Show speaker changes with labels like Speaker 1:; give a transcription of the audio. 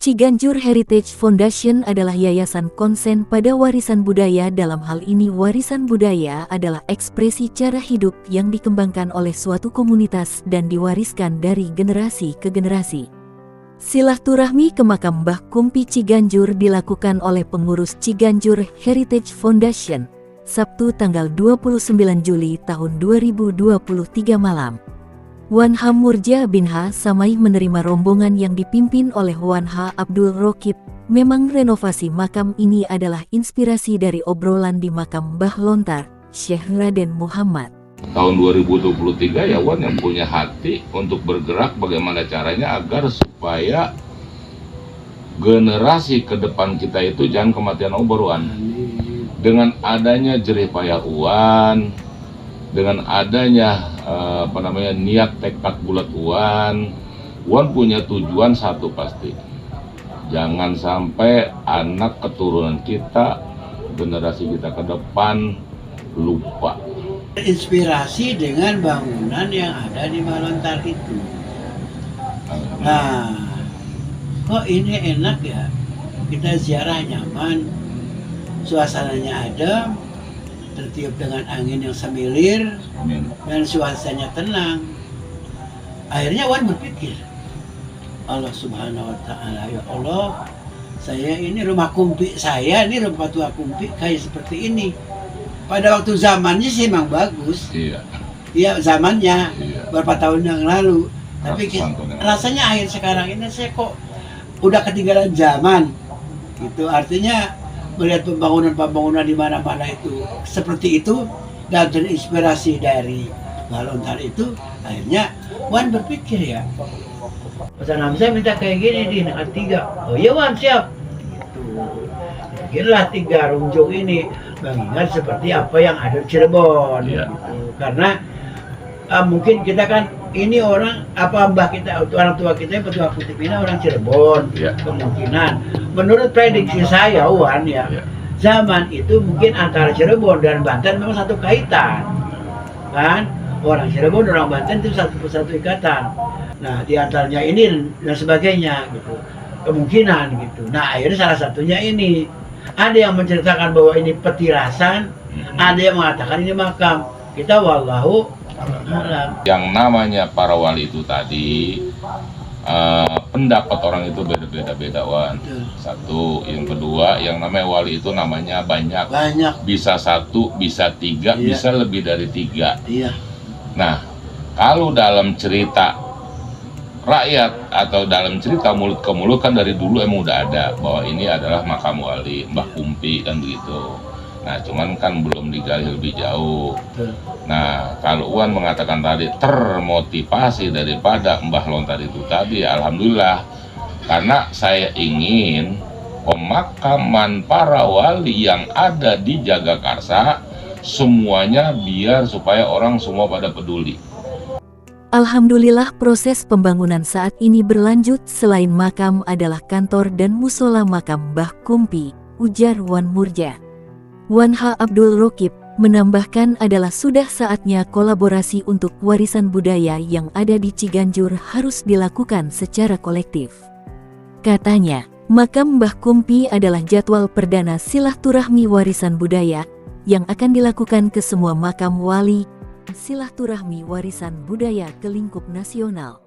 Speaker 1: Ciganjur Heritage Foundation adalah yayasan konsen pada warisan budaya. Dalam hal ini warisan budaya adalah ekspresi cara hidup yang dikembangkan oleh suatu komunitas dan diwariskan dari generasi ke generasi. Silaturahmi ke makam Mbah Kumpi Ciganjur dilakukan oleh pengurus Ciganjur Heritage Foundation, Sabtu tanggal 29 Juli tahun 2023 malam. Wan H. Murja bin H. Samaih menerima rombongan yang dipimpin oleh Wan H. Abdul Rokib. Memang renovasi makam ini adalah inspirasi dari obrolan di makam Mbah Lontar, Syekh Raden Muhammad.
Speaker 2: Tahun 2023 ya Wan yang punya hati untuk bergerak bagaimana caranya agar supaya generasi ke depan kita itu jangan kematian obor Wan. Dengan adanya jerih payah Wan, dengan adanya niat tekad bulat Wan punya tujuan satu pasti, jangan sampai anak keturunan kita, generasi kita ke depan lupa.
Speaker 3: Inspirasi dengan bangunan yang ada di Malontar itu. Nah, kok ini enak ya, kita ziarah nyaman, suasananya adem, tertiup dengan angin yang semilir. Amin. Dan suasananya tenang. Akhirnya Wan berpikir, Allah Subhanahu wa Ta'ala, ya Allah, saya ini rumah kumpi saya, ini rumah tua kumpi kayak seperti ini. Pada waktu zamannya sih memang bagus. Iya, zamannya. Iya. Berapa tahun yang lalu. Tapi rasanya akhir sekarang ini saya kok udah ketinggalan zaman. Gitu artinya melihat pembangunan di mana-mana itu seperti itu dan terinspirasi dari Malontar itu, akhirnya Wan berpikir ya, pesan saya minta kayak gini di Negara 3. Oh iya Wan, siap. Gitu. Bikinlah 3 runjung ini mengingat seperti apa yang ada di Cirebon. Gitu. Karena mungkin kita kan ini orang mbah kita, orang tua kita yang petua kutip ini orang Cirebon. Kemungkinan menurut prediksi saya Wan zaman itu mungkin antara Cirebon dan Banten memang satu kaitan kan, orang Cirebon orang Banten itu satu ikatan. Nah di antaranya ini dan sebagainya gitu, kemungkinan gitu. Nah akhirnya salah satunya ini ada yang menceritakan bahwa ini petirasan, ada yang mengatakan ini makam. Kita wallahu a'lam.
Speaker 2: Yang namanya para wali itu tadi pendapat orang itu beda-beda Wan. Satu, yang kedua yang namanya wali itu namanya banyak. Bisa 1, bisa 3, bisa lebih dari 3. Nah kalau dalam cerita rakyat atau dalam cerita mulut ke mulut kan dari dulu emang udah ada bahwa ini adalah makam wali Mbah Kumpi kan begitu. Nah cuman kan belum digali lebih jauh. Nah kalau Wan mengatakan tadi termotivasi daripada Mbah Lontar itu tadi, alhamdulillah, karena saya ingin pemakaman para wali yang ada di Jagakarsa semuanya biar supaya orang semua pada peduli.
Speaker 1: Alhamdulillah proses pembangunan saat ini berlanjut. Selain makam adalah kantor dan musola makam Mbah Kumpi, ujar Wan Murja. Wan H. Abdul Rokib menambahkan adalah sudah saatnya kolaborasi untuk warisan budaya yang ada di Ciganjur harus dilakukan secara kolektif. Katanya, makam Mbah Kumpi adalah jadwal perdana silaturahmi warisan budaya yang akan dilakukan ke semua makam wali, silaturahmi warisan budaya ke lingkup nasional.